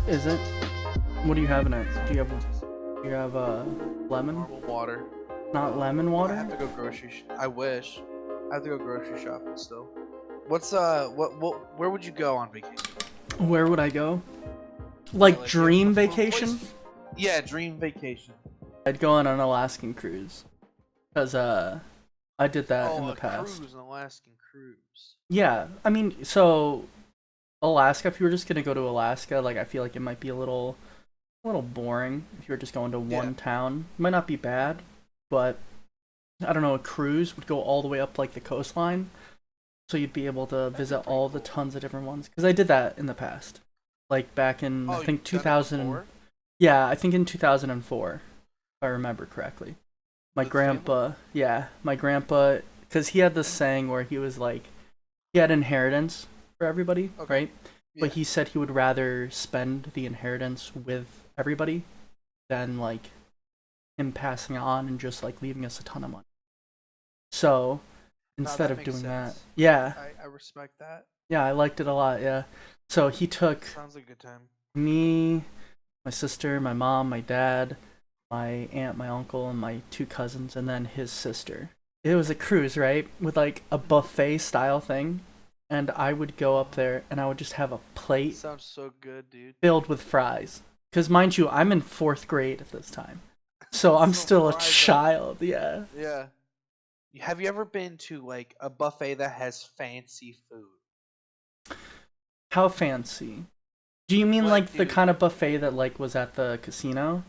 Is it? What do you have in it? Do you have lemon? Normal water. Not lemon I water? have to go I wish. I have to go grocery shopping still. What's where would you go on vacation? Where would I go? Yeah, Like like, dream what vacation? Yeah, dream vacation. I'd go on an Alaskan cruise. Cause I did that in Oh, the a past. cruise, an Alaskan cruise. Yeah, I mean, so Alaska, if you were just gonna go to Alaska, like I feel like it might be a little boring if you were just going to Yeah. one town. It might not be bad, but I don't know, a cruise would go all the way up like the coastline, so you'd be able to That'd be visit pretty all the cool. tons of different ones. Because I did that in the past, like back in I Oh, think you've done it 2000. before? Yeah, I think in 2004, if I remember correctly. My With family? grandpa, yeah, my grandpa, because he had this saying where he was like, he had inheritance for everybody, Okay. right? Yeah. But he said he would rather spend the inheritance with everybody than like him passing on and just like leaving us a ton of money. So No, instead that of makes doing that, sense. yeah, I respect that. yeah, I liked it a lot, yeah. So he took Sounds like a good time. me, my sister, my mom, my dad, my aunt, my uncle, and my two cousins, and then his sister. It was a cruise, right? With like a buffet style thing. And I would go up there and I would just have a plate Sounds so good, dude. filled with fries. Because mind you, I'm in fourth grade at this time. So I'm So still a fries are- child, yeah. Yeah. Have you ever been to like a buffet that has fancy food? How fancy. Do you mean Like, like the dude, kind of buffet that like was at the casino?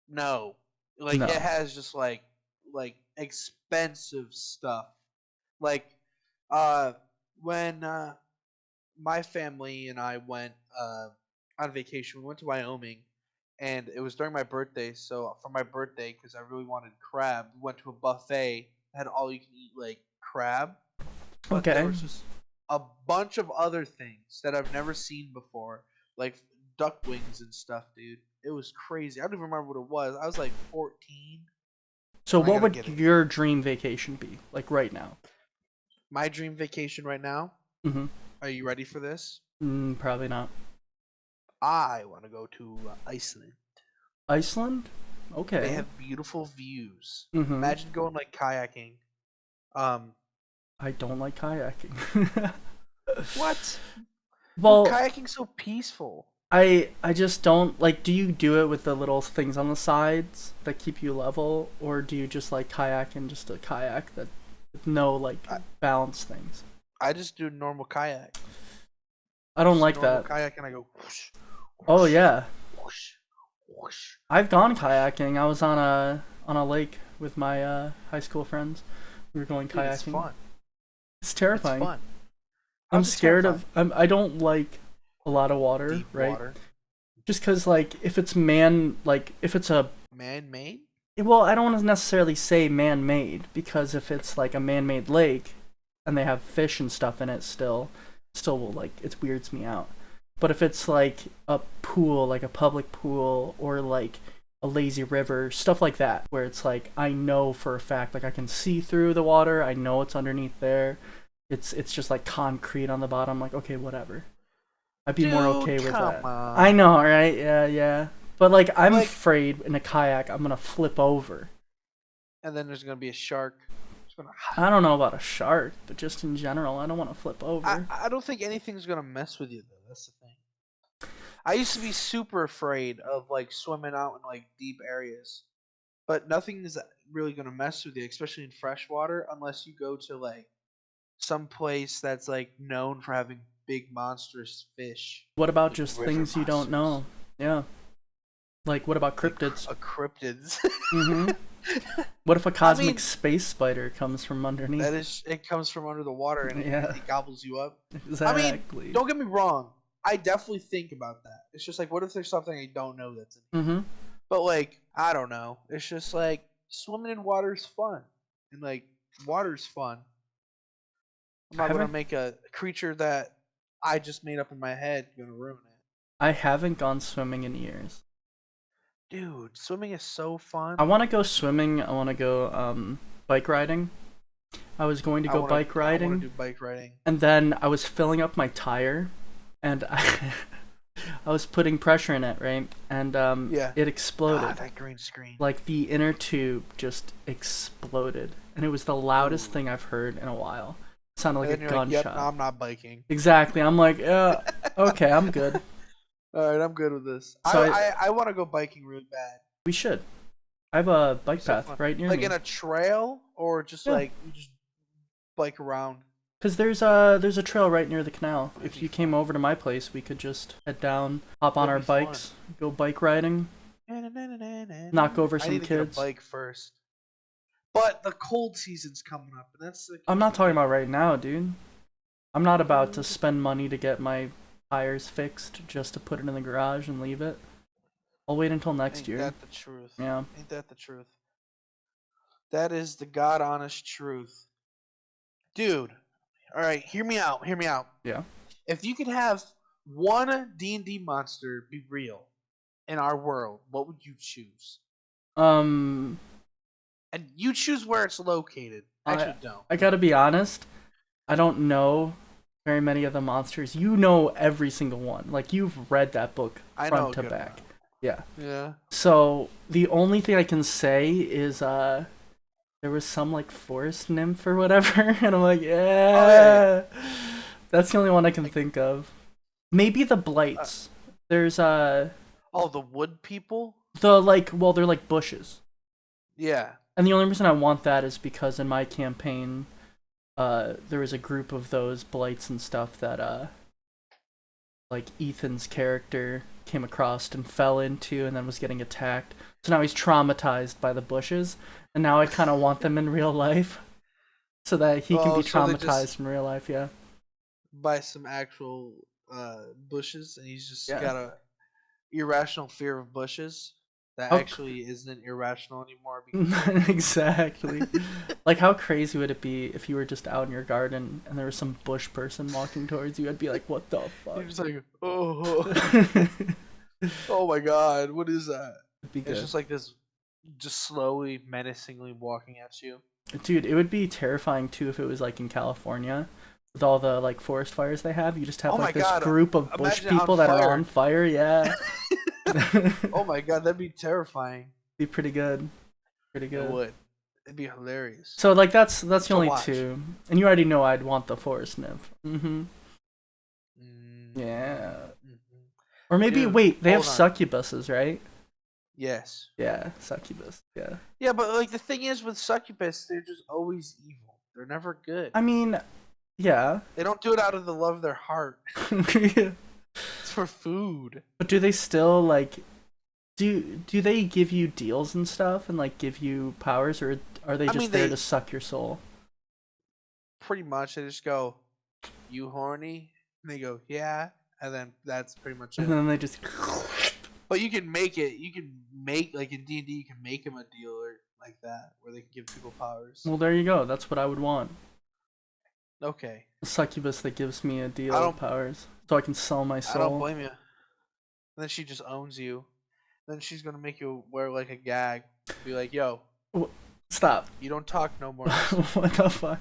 no. Like it No. has just like expensive stuff. Like uh when my family and I went on vacation, we went to Wyoming and it was during my birthday, so for my birthday cuz I really wanted crab, we went to a buffet that had all you can eat like crab, but there Okay. was just a bunch of other things that I've never seen before, like duck wings and stuff, dude. It was crazy. I don't even remember what it was. I was like 14, So and I what gotta would get it. your dream vacation be? Like right now? My dream vacation right now. Mm-hmm. Are you ready for this? Probably not. I want to go to Iceland. Iceland? They Okay. have beautiful views. Mm-hmm. Imagine going like kayaking. Um, I don't like kayaking. what? Dude, Well, kayaking's so peaceful. I just don't like. Do you do it with the little things on the sides that keep you level, or do you just like kayak in just a kayak that with no like I, balance things? I just do normal kayak. I don't Just like normal that. kayak, and I go whoosh, Oh whoosh, yeah, whoosh, whoosh, I've gone whoosh. kayaking. I was on a lake with my high school friends. We were going Dude, it's kayaking. fun. It's It's terrifying. fun. I'm How's it scared terrifying? of. I don't like a lot of water, Deep right? water. Just because like if it's a Man-made? well, I don't want to necessarily say man-made because if it's like a man-made lake and they have fish and stuff in it still will like it weirds me out. But if it's like a pool, like a public pool or like a lazy river, stuff like that where it's like I know for a fact like I can see through the water, I know it's underneath there. It's just like concrete on the bottom like okay, whatever. I'd be more Dude, okay with come that. I on. know, right? Yeah, yeah. But like I'm Like, afraid in a kayak I'm gonna flip over. and then there's gonna be a shark. It's gonna. I don't know about a shark, but just in general, I don't want to flip over. I don't think anything's gonna mess with you though. That's the thing. I used to be super afraid of like swimming out in like deep areas, but nothing is really gonna mess with you, especially in freshwater, unless you go to like some place that's like known for having big monstrous fish, What about like just river things you don't monsters, know? Yeah. Like what about like cryptids? cryptids. Mm-hmm. What if a I cosmic mean, space spider comes from that underneath? is, it comes from under the water and Yeah, it gobbles you up. I mean, exactly. don't get me wrong. I definitely think about that. It's just like, what if there's something I don't know that's in here? Mm-hmm. But like, I don't know. It's just like swimming in water is fun, and like water's fun. I'm I not gonna haven't make a creature that I just made up in my head gonna ruin it. I haven't gone swimming in years. Dude, swimming is so fun. I want to go swimming. I want to go bike riding. I was going to go bike I wanna riding, do bike riding. and then I was filling up my tire, and I I was putting pressure in it, right? And Yeah. it Ah, exploded. that green screen. Like the inner tube just exploded, and it was the loudest Ooh. thing I've heard in a while. It sounded like And a then you're like, "Yep, no, gunshot. I'm not biking." Exactly. I'm like, okay, I'm good. All right, I'm good with this. So I want to go biking really bad. we should. I have a bike So path fun. right near Like me. in a trail or just Yeah, like you just bike around. because there's a trail right near the canal. That'd If be you came fun. over to my place, we could just head down, hop on That'd our be fun. bikes, go bike riding, knock over I some need to get a kids. bike first. But the cold season's coming up, and that's the I'm not talking key. about right now, dude. I'm not about to spend money to get my tires fixed just to put it in the garage and leave it. I'll wait until next Ain't year. that the truth? Yeah. Ain't that the truth? That is the god honest truth. Dude, all right, hear me out. Hear me out. Yeah. If you could have one D&D monster be real in our world, what would you choose? Um, And you choose where it's located. I Actually, don't. I gotta be honest. I don't know very many of the monsters. You know every single one. Like you've read that book I know front a to good back. amount. Yeah. Yeah. So the only thing I can say is there was some like forest nymph or whatever, and I'm like, Oh yeah, yeah. That's the only one I can yeah. think of. Maybe the Uh, blights. There's oh, the wood people. the like well they're like bushes. Yeah. And the only reason I want that is because in my campaign there was a group of those blights and stuff that like Ethan's character came across and fell into and then was getting attacked. So now he's traumatized by the bushes, and now I kind of want them in real life so that he can Oh, be so they just traumatized in real life. Yeah. buy some actual bushes, and he's just Yeah. got a irrational fear of bushes that How actually isn't irrational anymore because of him. exactly. Like how crazy would it be if you were just out in your garden and there was some bush person walking towards you? I'd be like, "What the fuck?" You're just like, oh, It'd oh my god, what is that? be It's good. just like this, just slowly, menacingly walking at you. Dude, it would be terrifying too if it was like in California with all the like forest fires they have. You just have Oh my like this god, group of bush imagine it on people that are on fire. fire. Yeah. Oh my god, that'd be terrifying. Be pretty good. Pretty It good. would. It'd be hilarious So like that's the to only watch. two. And you already know I'd want the forest nymph. Mm-hmm. Mm-hmm. Yeah. Or maybe Dude, wait, they have hold on. succubuses, right? Yes. Yeah, succubus. Yeah. Yeah, but like the thing is with succubus, they're just always evil. They're never good. I mean, yeah. They don't do it out of the love of their heart. Yeah. It's for food. But do they still like do they give you deals and stuff and like give you powers, or are they I just mean, there to they suck your soul? pretty much they just go, "You horny?" And they go, "Yeah," and then that's pretty much And it. then they just But you can make it. You can make like in D&D, you can make them a dealer like that where they can give people powers. well, there you go. That's what I would want. Okay, A succubus that gives me a I deal of don't. powers so I can sell my I don't soul. blame you. And then she just owns you. Then she's gonna make you wear like a gag. Be like, "Yo, Stop. you don't talk no more." What the fuck?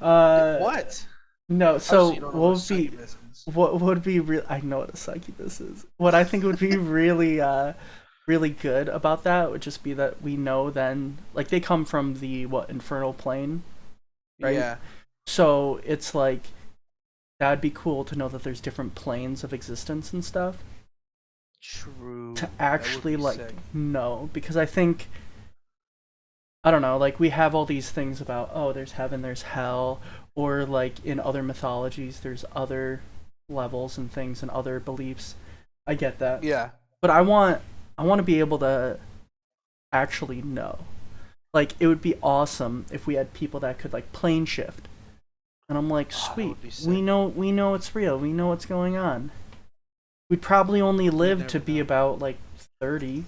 Uh, What? no. Oh, so So you don't know what what a would be succubus is? what would be real? I know what a succubus is. What I think would be really really good about that would just be that we know then like they come from the what infernal plane, right? Yeah. So it's like that'd be cool to know that there's different planes of existence and stuff True. to That would actually be like sick. know, because I think I don't know, like we have all these things about oh there's heaven, there's hell, or like in other mythologies there's other levels and things and other beliefs. I get that. Yeah. But I want to be able to actually know. Like it would be awesome if we had people that could like plane shift. And I'm like, Oh, that "Sweet. would be sick. We know it's real. We know what's going on." We'd probably only We live to never be know. about like 30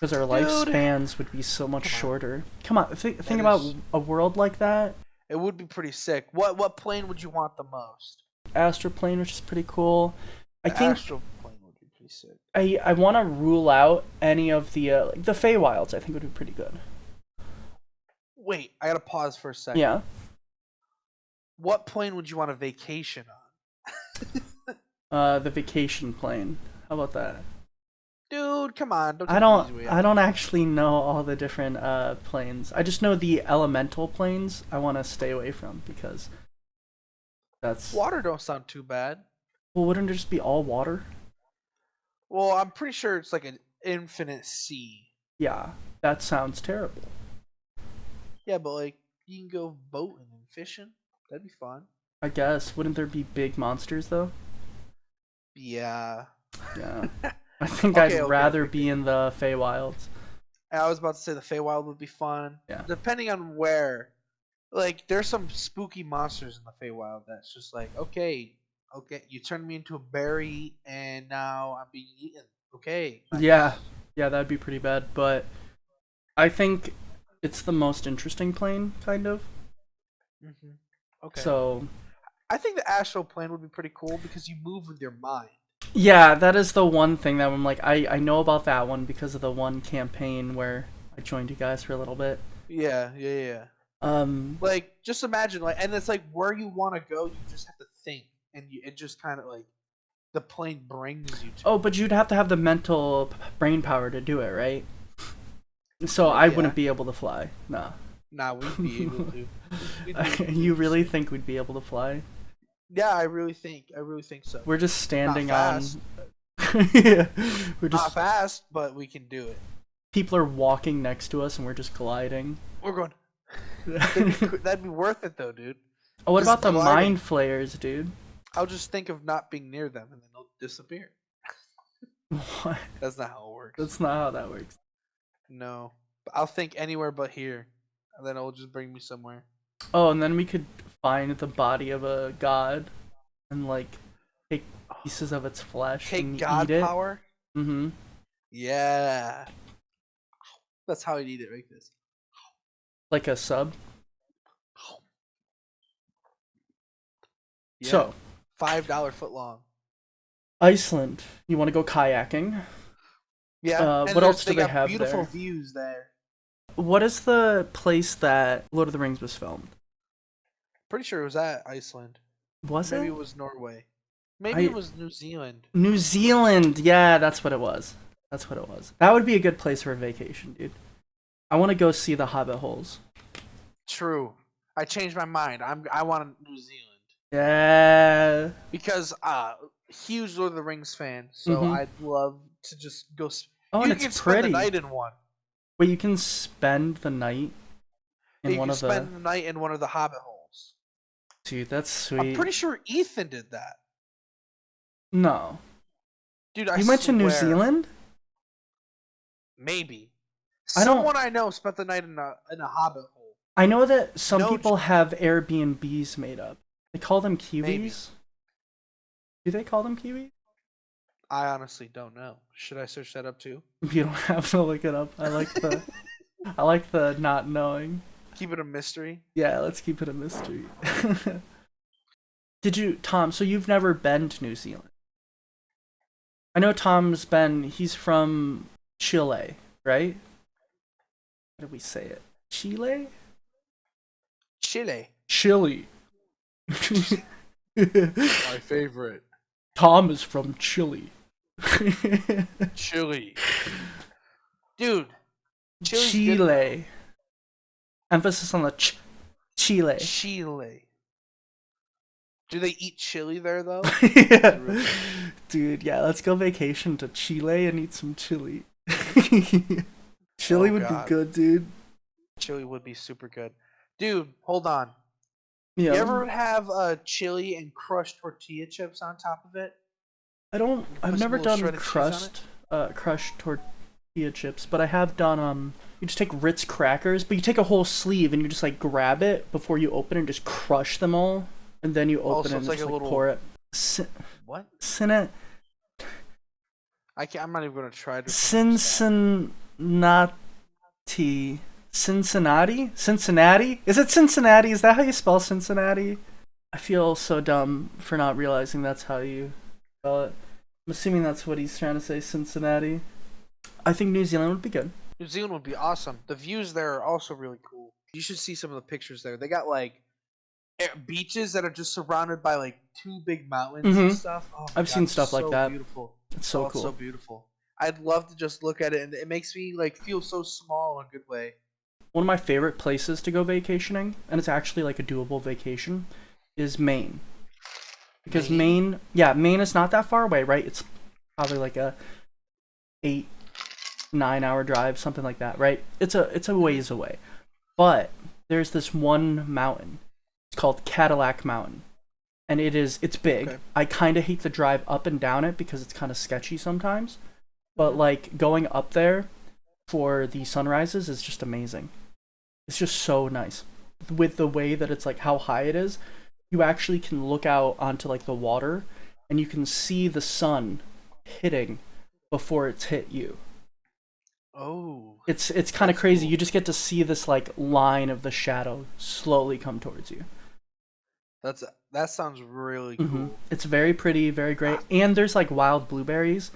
because our Dude, lifespans would be so much come on. shorter. Come on, think That about is. a world like that. It would be pretty sick. What plane would you want the most? Astral plane, which is pretty cool. I The think astral plane would be pretty sick. I want to rule out any of the like the Feywilds. I think would be pretty good. Wait, I gotta pause for a second. Yeah. What plane would you want a vacation on? The vacation plane. How about that? Dude, come on, don't take the easy way out. I don't actually know all the different planes. I just know the elemental planes I want to stay away from because that's Water don't sound too bad. well, wouldn't it just be all water? Well, I'm pretty sure it's like an infinite sea. Yeah, that sounds terrible. Yeah, but like you can go boating and fishing. That'd be fun. I guess. Wouldn't there be big monsters though? Yeah. Yeah. I think Okay, I'd rather be in the Feywilds. I was about to say the Feywild would be fun. Yeah. Depending on where. Like, there's some spooky monsters in the Feywild that's just like, okay, you turned me into a berry and now I'm being eaten. Okay. Nice. Yeah. Yeah, that'd be pretty bad, but I think it's the most interesting plane, kind of. Mm-hmm. Okay. So I think the astral plane would be pretty cool because you move with your mind. yeah, that is the one thing that I'm like, I know about that one because of the one campaign where I joined you guys for a little bit. Yeah. Like, just imagine, like, and it's like where you want to go, you just have to think, and it just kind of like the plane brings you to. Oh, but you'd have to have the mental brain power to do it, right? So I wouldn't be able to fly. Nah. Nah, we'd be able to. You really think we'd be able to fly? Yeah, I really think so. We're just standing Not on. fast. Yeah, we're Not just. fast, but we can do it. People are walking next to us, and we're just gliding. We're going. That'd be worth it, though, dude. Oh, what Just about the gliding. mind flayers, dude? I'll just think of not being near them, and then they'll disappear. What? That's not how it works. That's not how that works. No, I'll think anywhere but here, and then it'll just bring me somewhere. Oh, and then we could find the body of a god, and like take pieces of its flesh Take and God eat it. power. Mm-hmm. Yeah, that's how I eat it, like this. Like a sub. Yeah. So, $5 foot long. Iceland. You want to go kayaking? Yeah. What else do they got have beautiful there? views there. What is the place that Lord of the Rings was filmed? Pretty sure it was at Iceland. Was Maybe it? it was Norway. Maybe it was New Zealand. New Zealand. Yeah, that's what it was. That's what it was. That would be a good place for a vacation, dude. I want to go see the Hobbit holes. True. I changed my mind. I want New Zealand. Yeah. Because huge Lord of the Rings fan, so I'd love to just go. Oh, You and can it's spend pretty. the night in one. Wait, you can spend the night in You one can of the. spend the night in one of the Hobbit holes. Dude, that's sweet. I'm pretty sure Ethan did that. No. Dude, I You went to New swear. Zealand? Maybe. I don't- Someone I know spent the night in a Hobbit hole. I know that some No people have Airbnbs made up. They call them Kiwis. Maybe. Do they call them Kiwis? I honestly don't know. Should I search that up too? You don't have to look it up. I like the I like the not knowing. Keep it a mystery. Yeah, let's keep it a mystery. Tom, so you've never been to New Zealand? I know he's from Chile, right? How do we say it? Chile? Chile. Chile. My favorite. Tom is from Chile. Chile. Dude. Chile's Chile. good. Emphasis on the Chile. Chile. Do they eat chili there though? Yeah. Dude, yeah, let's go vacation to Chile and eat some chili. Chili would be good, dude. Chili would be super good. Dude, hold on. Yeah. You ever have chili and crushed tortilla chips on top of it? I've never done crushed tortilla chips, but I have done you just take Ritz crackers, but you take a whole sleeve and you just like grab it before you open it and just crush them all, and then you open it and just like pour it. What? I'm not even gonna try to. Cincinnati. Cincinnati? Is it Cincinnati? Is that how you spell Cincinnati? I feel so dumb for not realizing that's how you spell it. I'm assuming that's what he's trying to say, Cincinnati. I think New Zealand would be good. New Zealand would be awesome. The views there are also really cool. You should see some of the pictures there. They got like beaches that are just surrounded by like two big mountains and Mm-hmm. stuff. Oh my I've god, seen it's stuff like so that. beautiful. It's so Oh, it's so cool. beautiful. I'd love to just look at it, and it makes me like feel so small in a good way. One of my favorite places to go vacationing, and it's actually like a doable vacation, is Maine. Because Maine? Maine, yeah, Maine is not that far away, right? It's probably like a 8-9 hour drive, something like that, right? It's a ways away. But there's this one mountain. It's called Cadillac Mountain. And it's big. Okay. I kind of hate the drive up and down it because it's kind of sketchy sometimes. But Mhm. like going up there for the sunrises is just amazing. It's just so nice. With the way that it's like how high it is, you actually can look out onto like the water and you can see the sun hitting before it's hit you. Oh, It's kind of that's crazy. cool. You just get to see this like line of the shadow slowly come towards you. That's that sounds really cool. It's very pretty, very great. And there's like wild blueberries.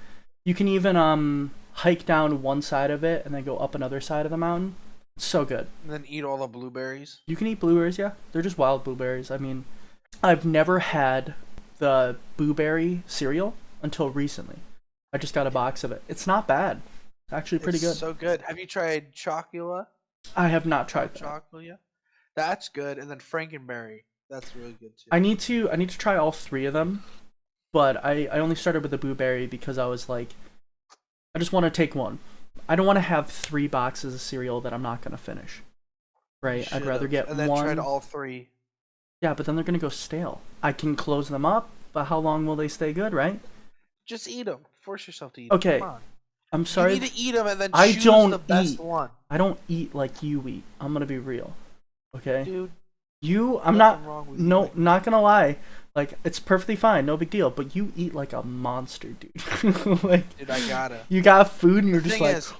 You can even hike down one side of it and then go up another side of the mountain. It's so good. And then eat all the blueberries. You can eat blueberries, yeah. They're just wild blueberries. I mean, I've never had the blueberry cereal until recently. I just got a box of it. It's not bad. It's actually pretty It's good. so good. Have you tried Chocula? I have not tried Hot that. Chocula? That's good. And then Frankenberry. That's really good too. I need to try all three of them, but I only started with the blueberry because I was like, I just want to take one. I don't want to have 3 boxes of cereal that I'm not gonna finish. Right? I'd rather Should've. get And then one. tried all three. Yeah, but then they're gonna go stale. I can close them up, but how long will they stay good, right? Just eat them. Force yourself to eat them. Okay, Come on. I'm You sorry. need to eat them and then I choose don't the best eat. one. I don't eat like you eat. I'm gonna be real. Okay? Dude, I'm nothing not. wrong with No, you. not gonna lie. Like it's perfectly fine, no big deal. But you eat like a monster, dude. Like Dude, I gotta. you got food and The you're just thing like, is,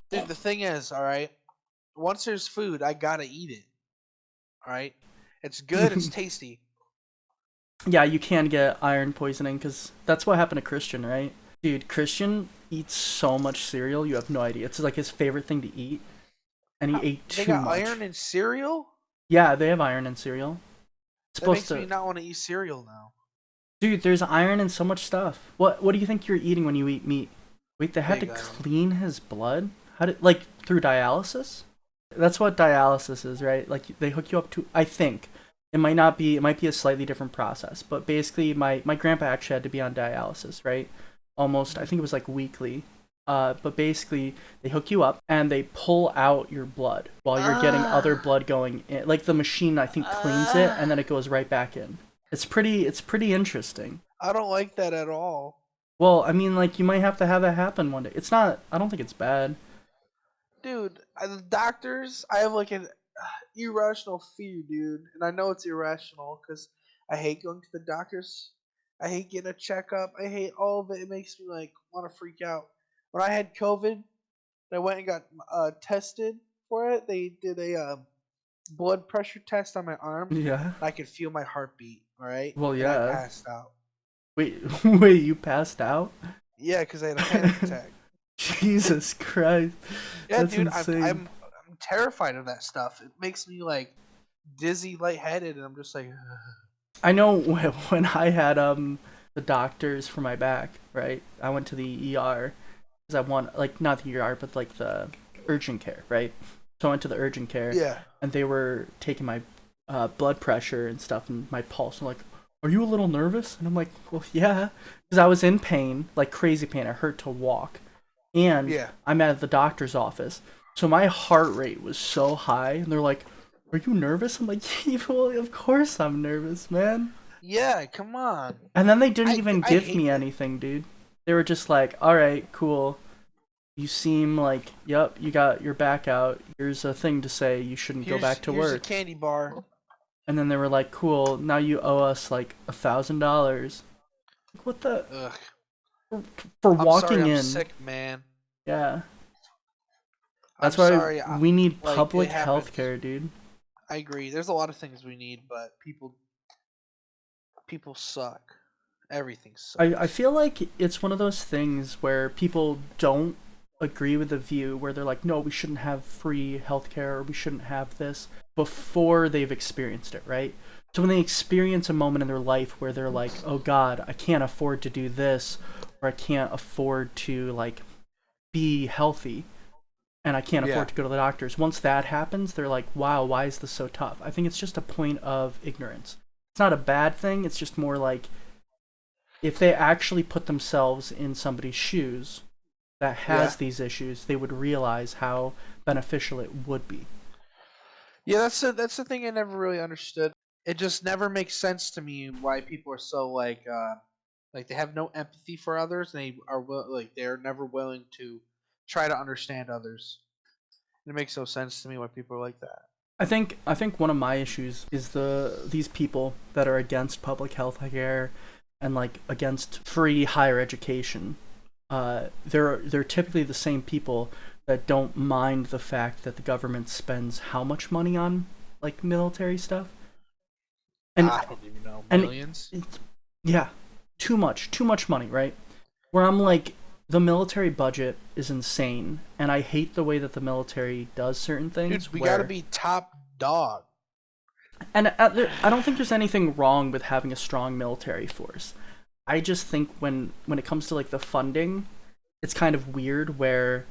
dude, the thing is, alright? Once there's food, I gotta eat it. Alright? It's good, it's tasty. yeah, you can get iron poisoning because that's what happened to Christian, right? Dude, Christian eats so much cereal, you have no idea. It's like his favorite thing to eat, and he ate They too got much. iron in cereal? Yeah, they have iron in cereal. It's That supposed makes me to. not want to eat cereal now. Dude, there's iron in so much stuff. What do you think you're eating when you eat meat? Wait, they had to Pig iron. clean his blood? How did like through dialysis? That's what dialysis is, right? Like they hook you up to I think. It might not be it might be a slightly different process, but basically my grandpa actually had to be on dialysis, right? Almost I think it was like weekly. But basically they hook you up and they pull out your blood while you're getting other Ah, blood going in. Like the machine I think cleans it and then it goes right back in. It's pretty interesting. I don't like that at all. Well, I mean, like you might have to have that happen one day. It's not. I don't think it's bad. Dude, the doctors, I have like an irrational fear, dude. And I know it's irrational because I hate going to the doctors. I hate getting a checkup. I hate all of it. It makes me like want to freak out. When I had COVID, I went and got tested for it. They did a blood pressure test on my arm. Yeah. I could feel my heartbeat. All right, Well, and I yeah. passed out. Wait, wait. You passed out? Yeah, because I had a panic attack. Jesus Christ, Yeah, that's dude, I'm insane. I'm terrified of that stuff. It makes me like dizzy, lightheaded, and I'm just like, I know when I had the doctors for my back, right? I went to the ER because I want like not the ER, but like the urgent care, right? So I went to the urgent care, yeah, and they were taking my blood pressure and stuff and my pulse. I'm like, "Are you a little nervous?" And I'm like, "Well, yeah," because I was in pain, like crazy pain. I hurt to walk, and yeah, I'm at the doctor's office, so my heart rate was so high, and they're like, "Are you nervous?" I'm like, "Yeah, well, of course I'm nervous, man." yeah. Come on, And then they didn't even I give hate me that. anything, dude. They were just like, "All right, cool. You seem like, yep, you got your back out. Here's a thing to say you shouldn't go back to Here's a work." candy bar. And then they were like, "Cool, now you owe us like $1,000." Like, what the Ugh. for I'm sorry, walking I'm in? sick, man. Yeah, I'm that's why sorry. we need Like it public health happens. care, dude. I agree. There's a lot of things we need, but people suck. Everything I sucks. feel like it's one of those things where people don't agree with the view where they're like, no, we shouldn't have free healthcare or we shouldn't have this. before they've experienced it, right? So when they experience a moment in their life where they're like, "Oh God, I can't afford to do this, or I can't afford to like be healthy, and I can't Yeah. afford to go to the doctors." Once that happens, they're like, "Wow, why is this so tough?" I think it's just a point of ignorance. It's not a bad thing. It's just more like if they actually put themselves in somebody's shoes that Yeah. has these issues, they would realize how beneficial it would be. Yeah, that's the thing I never really understood. It just never makes sense to me why people are so like they have no empathy for others and like they're never willing to try to understand others. It makes no sense to me why people are like that. I think one of my issues is these people that are against public health care and like against free higher education. They're typically the same people that don't mind the fact that the government spends how much money on like military stuff, and I don't even know. and Millions? it's, yeah, too much money, right? Where I'm like, the military budget is insane, and I hate the way that the military does certain things. Dude, we gotta Where be top dog. and I don't think there's anything wrong with having a strong military force. I just think when it comes to like the funding, it's kind of weird where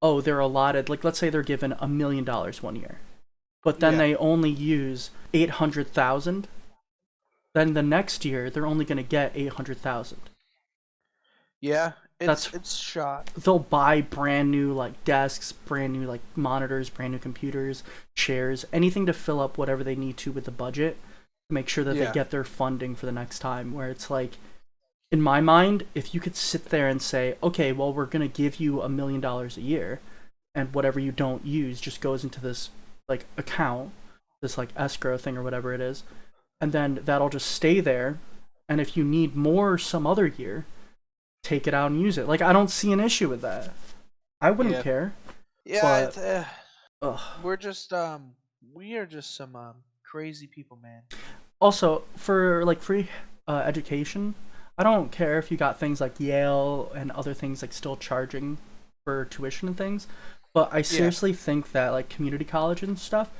oh they're allotted like let's say they're given $1 million one year, but then Yeah. they only use 800,000. Then the next year they're only going to get 800,000. Yeah. It's That's it's shot. they'll buy brand new like desks, brand new like monitors, brand new computers, chairs, anything to fill up whatever they need to with the budget to make sure that they Yeah. get their funding for the next time. Where it's like, in my mind, if you could sit there and say, okay, well, we're gonna give you $1 million a year, and whatever you don't use just goes into this like account, this like escrow thing or whatever it is, and then that'll just stay there. And if you need more some other year, take it out and use it. Like I don't see an issue with that. I wouldn't Yeah. care, Yeah, but ugh. we're just we are just some crazy people, man. Also for like free education, I don't care if you got things like Yale and other things like still charging for tuition and things, but I Yeah. seriously think that like community college and stuff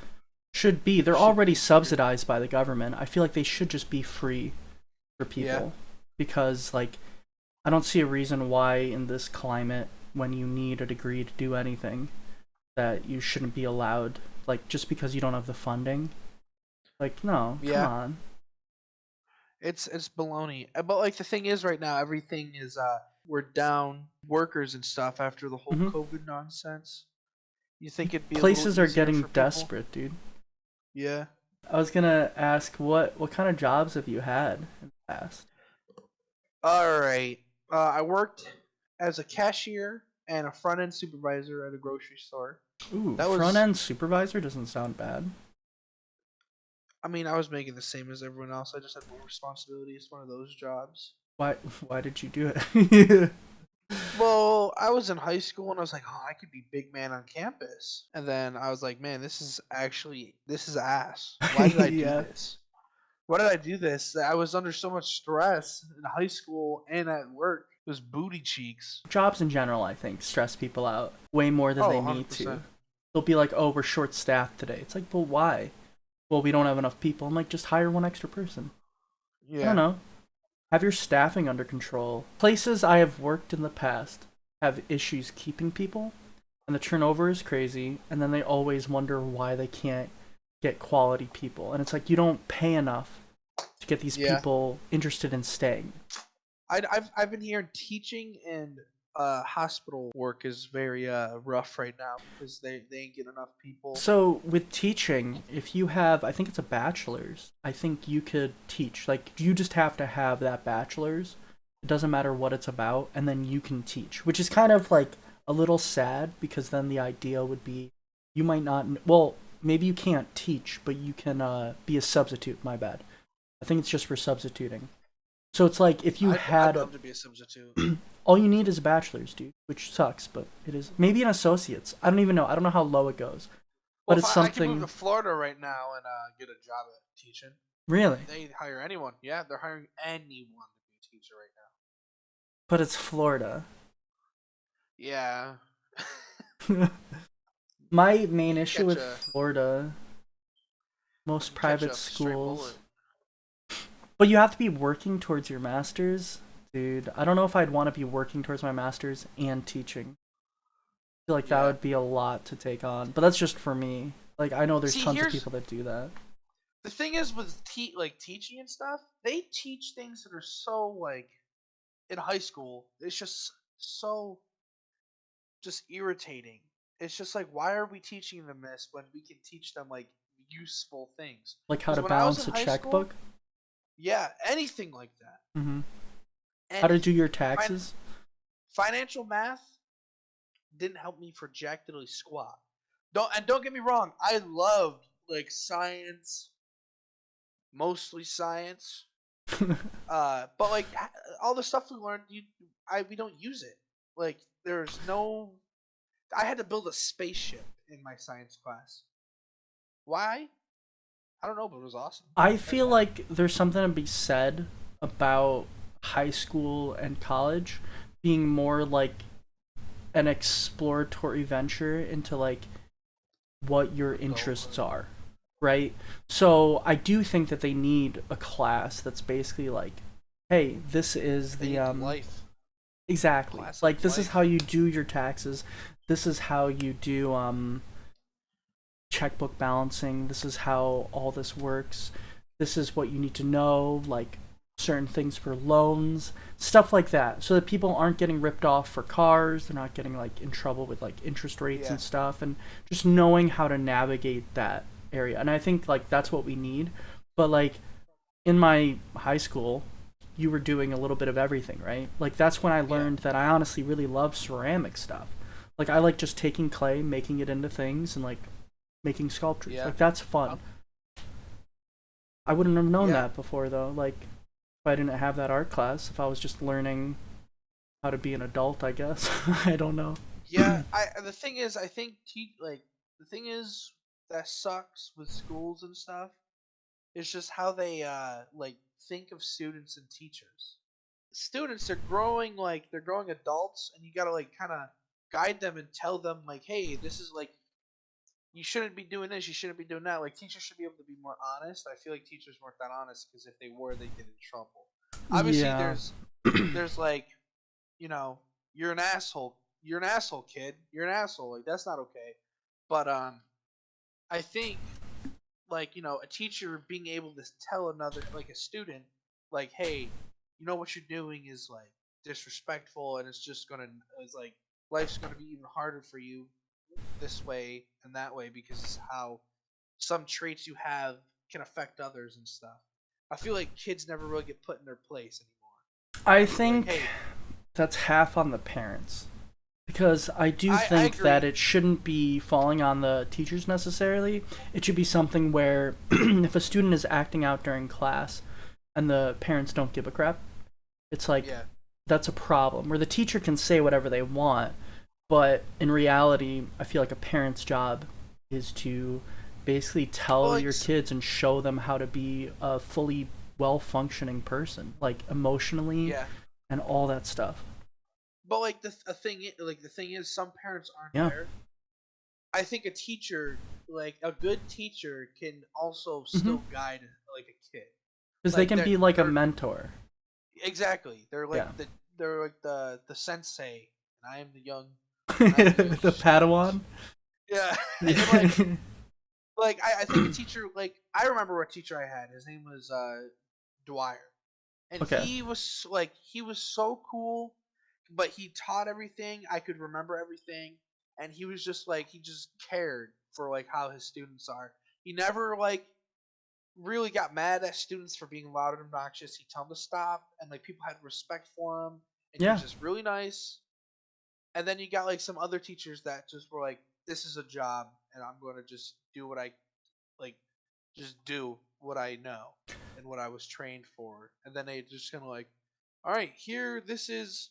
should be they're Should already be free. subsidized by the government. I feel like they should just be free for Yeah. people because like I don't see a reason why in this climate when you need a degree to do anything that you shouldn't be allowed like just because you don't have the funding. Like no, come Yeah. on. It's baloney. But like the thing is right now everything is we're down workers and stuff after the whole Hmm. COVID nonsense. You think it'd be a little Places are easier getting for people? desperate, dude. Yeah. I was gonna ask what kind of jobs have you had in the past? All right. I worked as a cashier and a front end supervisor at a grocery store. Ooh, That front was end supervisor doesn't sound bad. I mean, I was making the same as everyone else. I just had more responsibility. It's one of those jobs. Why why did you do it? Well, I was in high school and I was like, oh, I could be big man on campus. And then I was like, man, this is ass. Why did I do Yeah. this? Why did I do this? I was under so much stress in high school and at work. It was booty cheeks. Jobs in general, I think, stress people out way more than Oh, they need to. 100%. They'll be like, "Oh, we're short staffed today." It's like, "Well, why?" "Well, we don't have enough people." I'm like, "Just hire one extra person." I don't Yeah. know. Have your staffing under control. Places I have worked in the past have issues keeping people, and the turnover is crazy, and then they always wonder why they can't get quality people. And it's like you don't pay enough to get these Yeah. people interested in staying. I've been hearing teaching and hospital work is very rough right now because they ain't get enough people. So with teaching, if you have, I think it's a bachelor's, I think you could teach. Like you just have to have that bachelor's. It doesn't matter what it's about, and then you can teach, which is kind of like a little sad because then the idea would be you might not. Well, maybe you can't teach, but you can be a substitute. My bad. I think it's just for substituting. So it's like if you I'd had love to be a substitute. all you need is a bachelor's, dude, which sucks, but it is maybe an associate's. I don't even know. I don't know how low it goes, Well, but if it's I could move to something. Florida right now and get a job at teaching, Really, they hire anyone. Yeah, they're hiring anyone to be a teacher right now. but it's Florida. Yeah. My main issue Catch with a Florida Most Catch private a stray schools. bullet. But you have to be working towards your master's. Dude, I don't know if I'd want to be working towards my master's and teaching. I feel like that Yeah. would be a lot to take on. But that's just for me. Like I know there's See, tons of here's people that do that. the thing is with like teaching and stuff. They teach things that are so like in high school. It's just so just irritating. It's just like, why are we teaching them this when we can teach them like useful things? Like how Because to when I was in balance a high school, checkbook. yeah, anything like that, Hmm. How to do anything. your Fin- taxes. Financial math didn't help me for jack diddly squat. Don't get me wrong, I loved like science, mostly science. But like all the stuff we learned, we don't use it. Like there's no. I had to build a spaceship in my science class. Why? I don't know, but it was awesome. I Tell you feel that. like there's something to be said about high school and college being more like an exploratory venture into like what your interests Adulthood, are, right? So I do think that they need a class that's basically like, hey, this is they the need life, exactly, class of like this is how life. you do your taxes, this is how you do checkbook balancing, this is how all this works, this is what you need to know, like certain things for loans, stuff like that, so that people aren't getting ripped off for cars, they're not getting like in trouble with like interest rates Yeah, and stuff, and just knowing how to navigate that area. And I think like that's what we need. But like in my high school, you were doing a little bit of everything, right? Like that's when I yeah, learned that I honestly really love ceramic stuff. Like I like just taking clay, making it into things, and like making sculptures. yeah, Like that's fun. I wouldn't have known yeah, that before though. Like if I didn't have that art class, if I was just learning how to be an adult, I guess. I don't know. yeah. The thing is, I think the thing is that sucks with schools and stuff. It's just how they like think of students and teachers. Students are growing like they're growing adults, and you gotta like kind of guide them and tell them like, hey, this is like you shouldn't be doing this, you shouldn't be doing that. Like teachers should be able to be more honest. I feel like teachers weren't that honest because if they were, they'd get in trouble. Obviously, Yeah. there's like you know you're an asshole. You're an asshole, kid. You're an asshole. Like that's not okay. But I think like a teacher being able to tell another like a student like hey what you're doing is like disrespectful and it's like life's gonna be even harder for you this way and that way because how some traits you have can affect others and stuff. I feel like kids never really get put in their place I anymore. Like think hey, that's half on the parents. Because I do I think that agree. it shouldn't be falling on the teachers necessarily. It should be something where if a student is acting out during class and the parents don't give a crap, it's like Yeah, that's a problem. Where the teacher can say whatever they want, but in reality, I feel like a parent's job is to basically but tell like your kids and show them how to be a fully well functioning person, like emotionally yeah, and all that stuff. but like the thing is some parents aren't Yeah. there. I think a teacher, like a good teacher, can also Mm-hmm. still guide like a kid. Because they Like can be like a they're mentor. exactly. Yeah. They're like the sensei, and I am the young, and I am the young The student. Padawan. Yeah, and Yeah. I think a teacher like I remember what teacher I had. His name was Dwyer, and Okay. he was so cool, but he taught everything. I could remember everything, and he was just like he just cared for like how his students are. He never like really got mad at students for being loud and obnoxious. He'd tell them to stop, and like people had respect for him, and he was Yeah. just really nice. And then you got like some other teachers that just were like, "This is a job, and I'm going to just do what I like, just do what I know and what I was trained for." And then they just kind of like, "All right, here, this is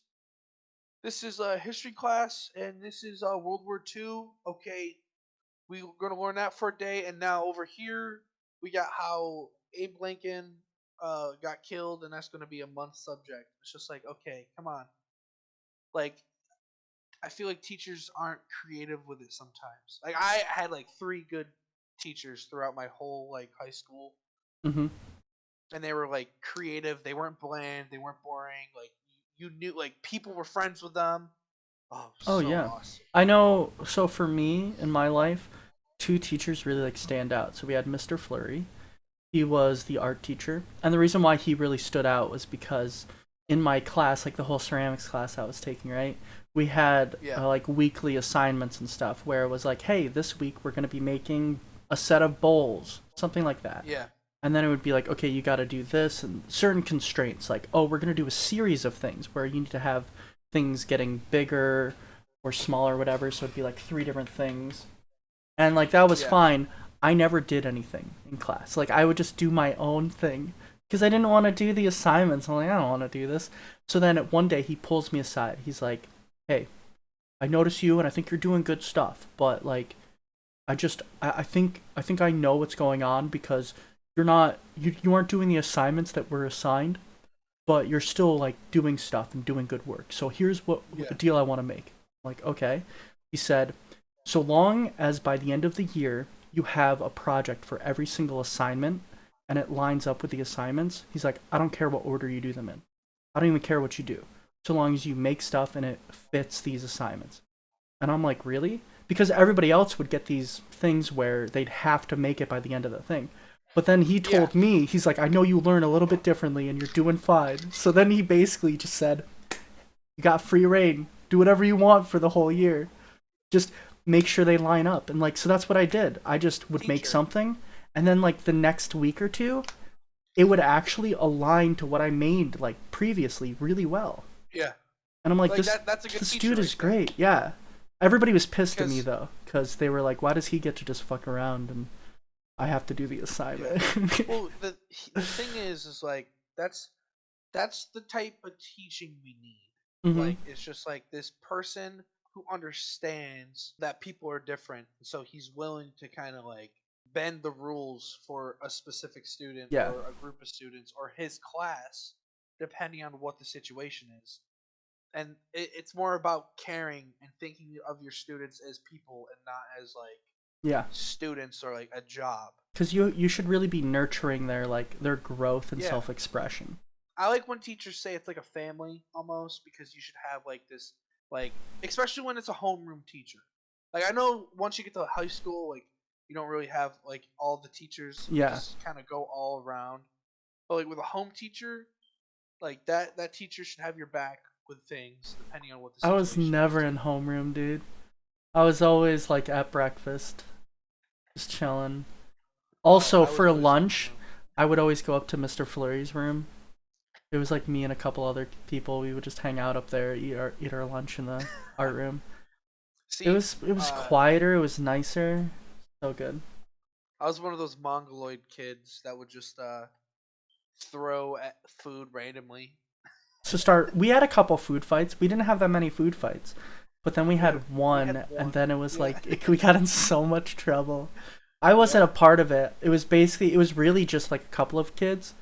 a history class, and this is World War II. Okay, we're gonna learn that for a day, and now over here we got how Abe Lincoln got killed, and that's gonna be a month subject." It's just like, okay, come on. Like, I feel like teachers aren't creative with it sometimes. Like, I had like three good teachers throughout my whole like high school, Mm-hmm. and they were like creative. They weren't bland. They weren't boring. Like you knew, like people were friends with them. Oh, Oh so yeah. awesome. I know. So for me in my life, two teachers really like stand out. So we had Mr. Flurry. He was the art teacher, and the reason why he really stood out was because in my class, like the whole ceramics class I was taking, right? We had Yeah, like weekly assignments and stuff where it was like, hey, this week we're gonna be making a set of bowls, something like that. yeah, And then it would be like, okay, you got to do this and certain constraints, like, oh, we're going to do a series of things where you need to have things getting bigger or smaller, or whatever. So it'd be like three different things. And like, that was yeah. fine. I never did anything in class. Like, I would just do my own thing because I didn't want to do the assignments. I'm like, I don't want to do this. So then one day he pulls me aside. He's like, hey, I notice you and I think you're doing good stuff, but like, I think I know what's going on because you aren't doing the assignments that were assigned, but you're still like doing stuff and doing good work. So here's what a Yeah. deal I want to make. I'm like, okay. He said, so long as by the end of the year you have a project for every single assignment and it lines up with the assignments, he's like, I don't care what order you do them in. I don't even care what you do. So long as you make stuff and it fits these assignments. And I'm like, really? Because everybody else would get these things where they'd have to make it by the end of the thing. But then he Yeah. told me, he's like, I know you learn a little bit differently and you're doing fine. So then he basically just said, you got free reign. Do whatever you want for the whole year. Just make sure they line up. And like, so that's what I did. I just would make Teacher. something. And then like the next week or two, it would actually align to what I made like previously really well. Yeah. And I'm like, Like that's a good this teacher dude right is there. great. Yeah. Everybody was pissed at me Because though, because they were like, why does he get to just fuck around and I have to do the yeah. assignment? Well, the thing is like that's the type of teaching we need. Hmm. Like it's just like this person who understands that people are different, so he's willing to kind of like bend the rules for a specific student Yeah. or a group of students or his class, depending on what the situation is. And it's more about caring and thinking of your students as people and not as like Yeah. students or like a job. Because you should really be nurturing their growth and Yeah. self expression. I like when teachers say it's like a family almost because you should have like this like especially when it's a homeroom teacher. Like I know once you get to high school like you don't really have like all the teachers, you Yeah. just kind of go all around. But like with a home teacher, like that teacher should have your back with things depending on what the I was situation is never too. in homeroom, dude. I was always like at breakfast, just chilling. Oh, Also, I was for always in lunch, homeroom. I would always go up to Mr. Flurry's room. It was like me and a couple other people. We would just hang out up there, eat our lunch in the art room. It See, was it was uh quieter. It was nicer. So good. I was one of those mongoloid kids that would just throw at food randomly. So start. We had a couple food fights. We didn't have that many food fights, but then we We had had we had one, and one. then it was Yeah. like we got in so much trouble. I wasn't Yeah. a part of it. It was really just like a couple of kids.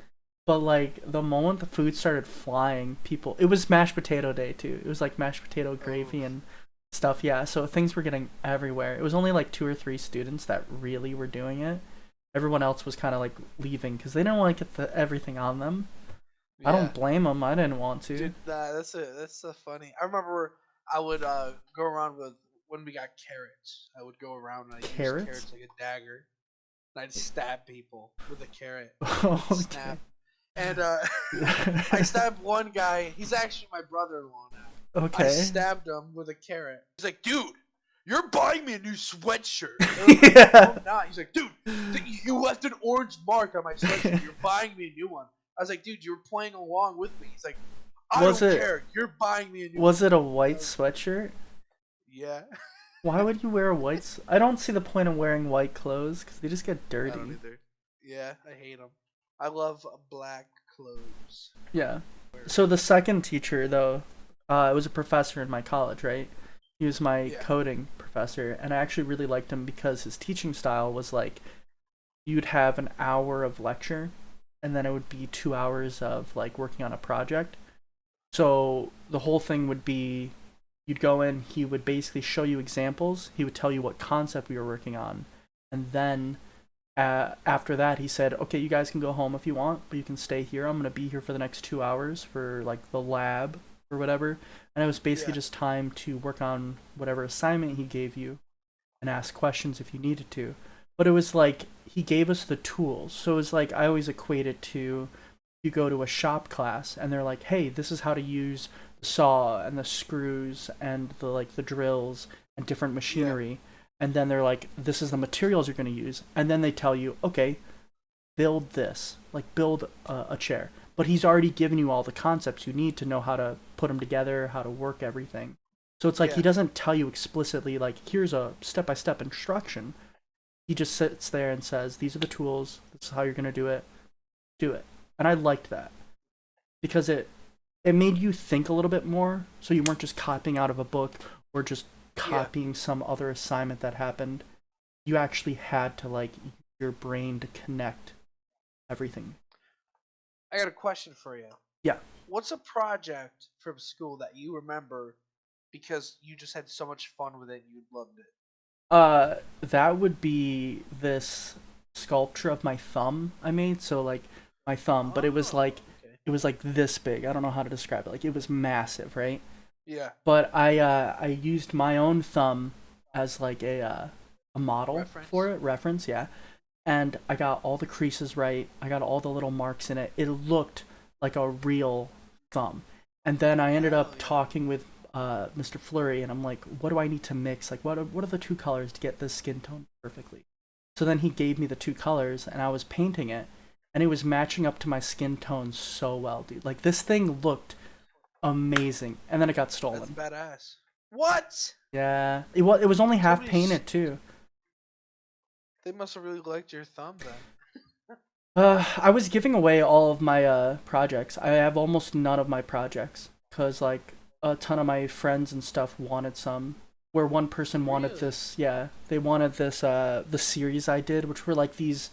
But like the moment the food started flying, people. It was mashed potato day too. It was like mashed potato Oh. gravy and stuff. Yeah, so things were getting everywhere. It was only like two or three students that really were doing it. Everyone else was kind of like leaving because they didn't want to get everything on them. I Yeah. don't blame them. I didn't want to. Dude, that's so funny. I remember I would go around with when we got carrots. I would go around and I'd use Carrots? carrots like a dagger. And I'd stab people with a carrot. It'd Okay. snap. And I stabbed one guy. He's actually my brother-in-law now. I Okay. stabbed him with a carrot. He's like, dude, you're buying me a new sweatshirt. And I was like, no, Yeah. I'm not. He's like, dude, you left an orange mark on my sweatshirt. You're buying me a new one. I was like, dude, you were playing along with me. He's like, I Was don't it care. You're buying me a new was one. it a white I was, sweatshirt? yeah. Why would you wear a white? I don't see the point of wearing white clothes because they just get I don't dirty. either. Yeah, I hate them. I love black clothes. Yeah. Wear So the second teacher though, it was a professor in my college, right? He was my yeah. coding professor, and I actually really liked him because his teaching style was like you'd have an hour of lecture, and then it would be 2 hours of like working on a project. So the whole thing would be you'd go in, he would basically show you examples, he would tell you what concept we were working on, and then After that, he said, "Okay, you guys can go home if you want, but you can stay here. I'm gonna be here for the next 2 hours for like the lab or whatever." And it was basically Yeah. just time to work on whatever assignment he gave you and ask questions if you needed to. But it was like he gave us the tools. So it was like I always equate it to you go to a shop class and they're like, "Hey, this is how to use the saw and the screws and the drills and different Yeah. machinery." And then they're like, "This is the materials you're going to use." And then they tell you, "Okay, build this, like build a chair." But he's already given you all the concepts you need to know how to put them together, how to work everything. So it's like he Yeah. doesn't tell you explicitly like here's a step-by-step instruction. He just sits there and says, "These are the tools. This is how you're going to do it. Do it." And I liked that because it made you think a little bit more so you weren't just copying out of a book or just Yeah. copying some other assignment that happened. You actually had to like use your brain to connect everything. I got a question for you. Yeah. What's a project from school that you remember because you just had so much fun with it and you loved it? That would be this sculpture of my thumb I made. So like my thumb, but Oh, okay. it was like this big. I don't know how to describe it. Like it was massive, right? Yeah. But I used my own thumb as like a model for Reference. it, reference, yeah. And I got all the creases right. I got all the little marks in it. It looked like a real thumb. And then I ended up Hell yeah. talking with Mr. Flurry, and I'm like, what do I need to mix? Like, what are the two colors to get this skin tone perfectly? So then he gave me the two colors, and I was painting it, and it was matching up to my skin tone so well, dude. Like this thing looked amazing, and then it got That's stolen. badass. What? Yeah, it was only half Somebody, painted too. they must have really liked your thumb then. I was giving away all of my projects. I have almost none of my projects because like a ton of my friends and stuff wanted some. Where one person wanted Really? this, yeah, they wanted this the series I did, which were like these.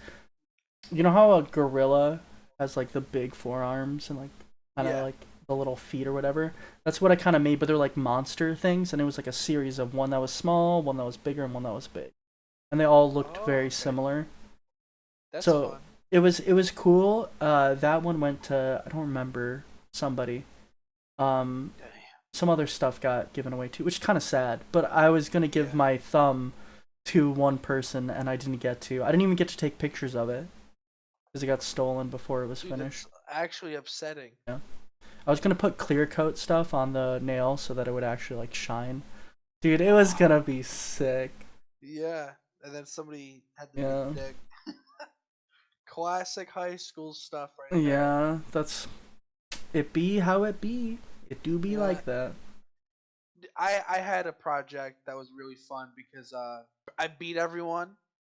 You know how a gorilla has like the big forearms and like kind of Yeah. like the little feet or whatever. That's what I kind of made, but they're like monster things, and it was like a series of one that was small, one that was bigger, and one that was big, and they all looked Oh, very okay. similar. That's So fun. it was cool. That one went to I don't remember somebody. Um, Damn. some other stuff got given away too, which is kind of sad. But I was gonna give Yeah. my thumb to one person, and I didn't get to. I didn't even get to take pictures of it because it got stolen before it was Dude, finished. that's actually upsetting. Yeah, I was gonna put clear coat stuff on the nail so that it would actually like shine. Dude, it was gonna be sick. Yeah. And then somebody had the big Yeah, dick. Classic high school stuff right there. yeah. That's it. Be how it be. It do be Yeah. like that. I had a project that was really fun because I beat everyone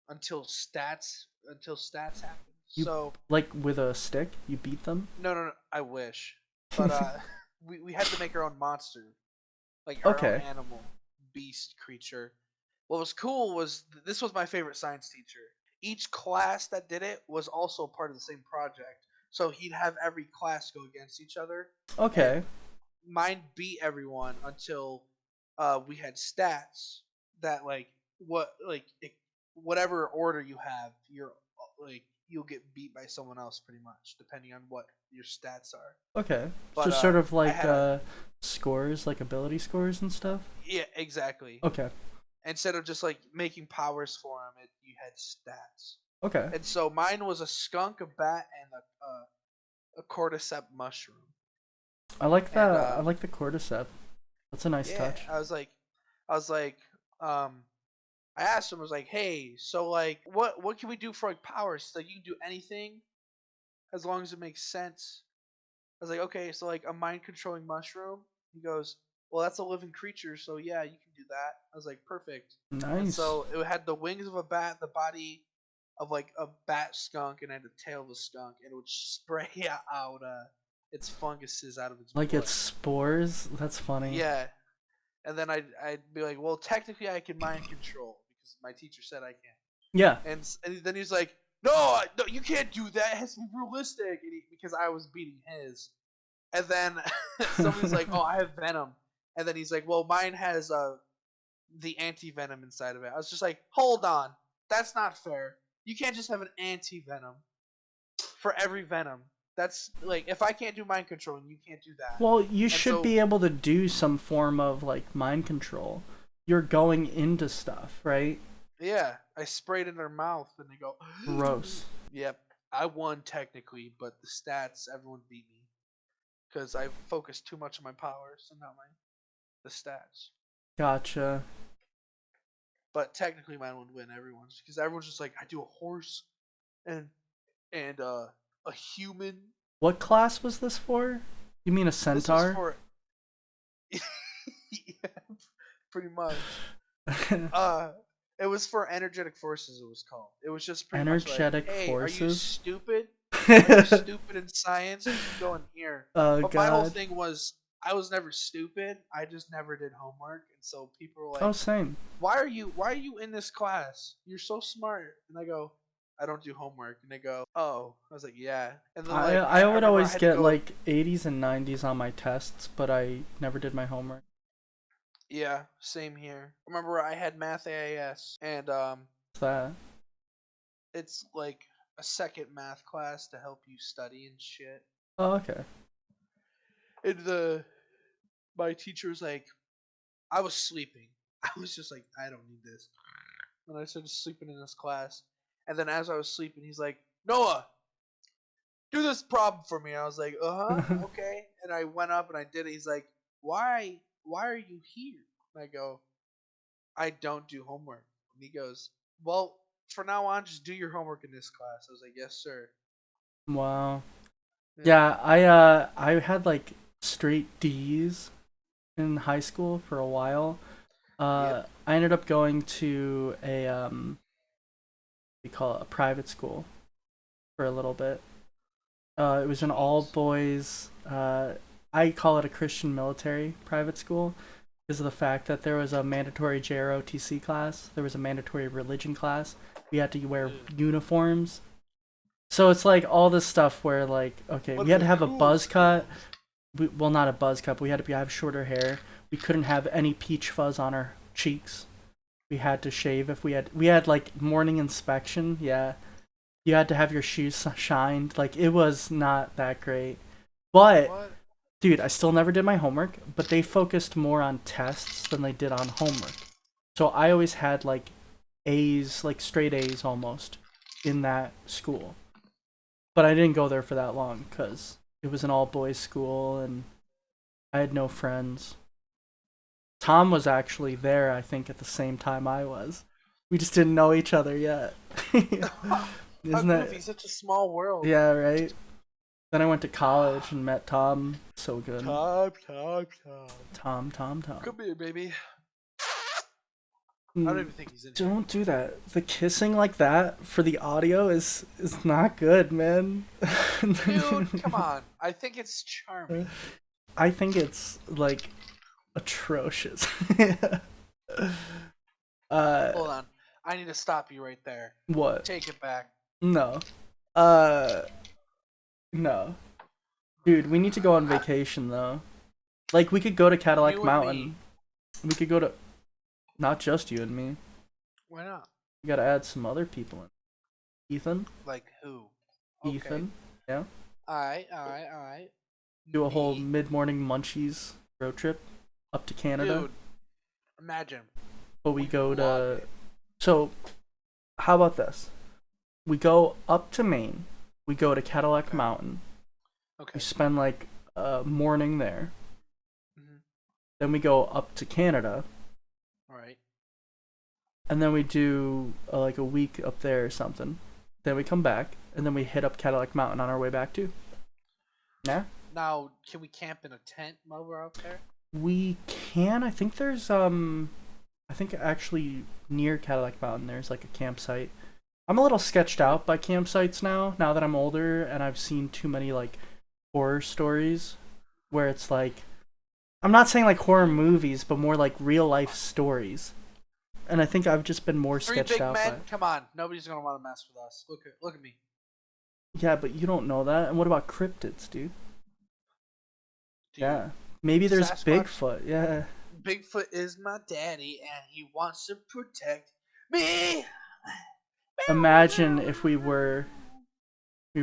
until stats happened. You So like with a stick? You beat them? no, I wish. But we had to make our own monster, like our own Okay. animal, beast, creature. What was cool was this was my favorite science teacher. Each class that did it was also part of the same project. So he'd have every class go against each other, and Okay. mine beat everyone until we had stats that whatever order you have, you're like you'll get beat by someone else pretty much depending on what your stats are. Okay. But So sort of I like had a scores, like ability scores and stuff. yeah, exactly. Okay. Instead of just like making powers for him, you had stats. Okay. And so mine was a skunk, a bat, and a cordyceps mushroom. I like And that. I like the cordyceps. That's a nice yeah, touch. I was like, I asked him, I was like, hey, so like, what can we do for like powers? Like, you can do anything as long as it makes sense. I was like, okay, so like a mind controlling mushroom. He goes, well, that's a living creature, so yeah, you can do that. I was like, perfect. And Nice. so it had the wings of a bat, the body of like a bat skunk, and had the tail of a skunk, and it would spray out its funguses out of its Like it's butt. spores. That's funny. Yeah, and then I'd be like, well, technically I can mind control because my teacher said I can. Yeah. And then he's like, no, no, you can't do that. It has to be realistic. Because I was beating his. And then somebody's like, oh, I have venom. And then he's like, well, mine has the anti venom inside of it. I was just like, hold on, that's not fair. You can't just have an anti-venom for every venom. That's like, if I can't do mind control, you can't do that. Well, you And should so, be able to do some form of like mind control. You're going into stuff, right? yeah, I sprayed in their mouth, and they go, Gross. "Yep, I won technically, but the stats, everyone beat me because I focused too much on my powers and not the stats." Gotcha. But technically, mine would win everyone's because everyone's just like, I do a horse and a human. What class was this for? You mean a This was centaur? for yeah, pretty much. Uh, it was for energetic forces. It was called. It was just pretty much like, Energetic hey, are you forces? stupid? Are you stupid in science? You can go in here. Oh But my whole god. thing was, I was never stupid. I just never did homework, and so people were Oh, like, same. why are you in this class? You're so smart." And I go, "I don't do homework." And they go, "Oh." I was like, "Yeah." And then I like I I would remember I always had to get go. like 80s and 90s on my tests, but I never did my homework. Yeah, same here. I remember I had math AAS, and What's that? it's like a second math class to help you study and shit. Oh, okay. And my teacher was like, I was sleeping. I was just like, I don't need this. And I started sleeping in this class. And then as I was sleeping, he's like, "Noah, do this problem for me." I was like, okay. And I went up and I did it. He's like, why are you here? And I go, I don't do homework. And he goes, well, for now on, just do your homework in this class. I was like, yes, sir. Wow. Yeah. Yeah, I had like straight D's in high school for a while. Yep. I ended up going to a we call it a private school for a little bit. It was an all Jeez. boys. I call it a Christian military private school because of the fact that there was a mandatory JROTC class. There was a mandatory religion class. We had to wear Ugh. uniforms. So it's like all this stuff where like okay, One we of had the to have a buzz coolest cut. schools. Well, not a buzz cut, but we had to have shorter hair. We couldn't have any peach fuzz on our cheeks. We had to shave if we had like morning inspection. Yeah, you had to have your shoes shined. Like it was not that great. But What? dude, I still never did my homework, but they focused more on tests than they did on homework. So I always had like A's, like straight A's almost in that school. But I didn't go there for that long cuz it was an all boys school and I had no friends. Tom was actually there, I think, at the same time I was. We just didn't know each other yet. How Isn't that? goofy. Such a small world. Yeah, right? Then I went to college and met Tom. So good. Tom. Tom. Come here, baby. I don't Mm, even think he's in here. don't do that. The kissing like that for the audio is not good, man. Dude, come on. I think it's charming. I think it's like atrocious. uh, Hold on. I need to stop you right there. what? Take it back. No. Uh, no. Dude, we need to go on vacation though. Like we could go to Cadillac You and Mountain. me. We could go to not just you and me. Why not? We gotta add some other people in. Ethan? Like who? Okay. Ethan? Yeah. Alright. Do a whole Me. mid-morning Munchies road trip up to Canada. Dude, imagine. But we We go love to. it. So, how about this? We go up to Maine. We go to Cadillac Okay. Mountain. Okay. We spend like a morning there. Mhm. Then we go up to Canada. Alright. And then we do like a week up there or something. Then we come back. And then we hit up Cadillac Mountain on our way back too. Yeah? Now, can we camp in a tent while we're out there? We can. I think there's I think actually near Cadillac Mountain there's like a campsite. I'm a little sketched out by campsites now that I'm older and I've seen too many like horror stories where it's like I'm not saying like horror movies, but more like real life stories. And I think I've just been more Three sketched big out by men? it. Come on. Nobody's gonna want to mess with us. Look at me. Yeah, but you don't know that. And what about cryptids, dude? Dude, Yeah. Maybe there's Sasquatch? Bigfoot. Yeah. Bigfoot is my daddy and he wants to protect me. Imagine if we were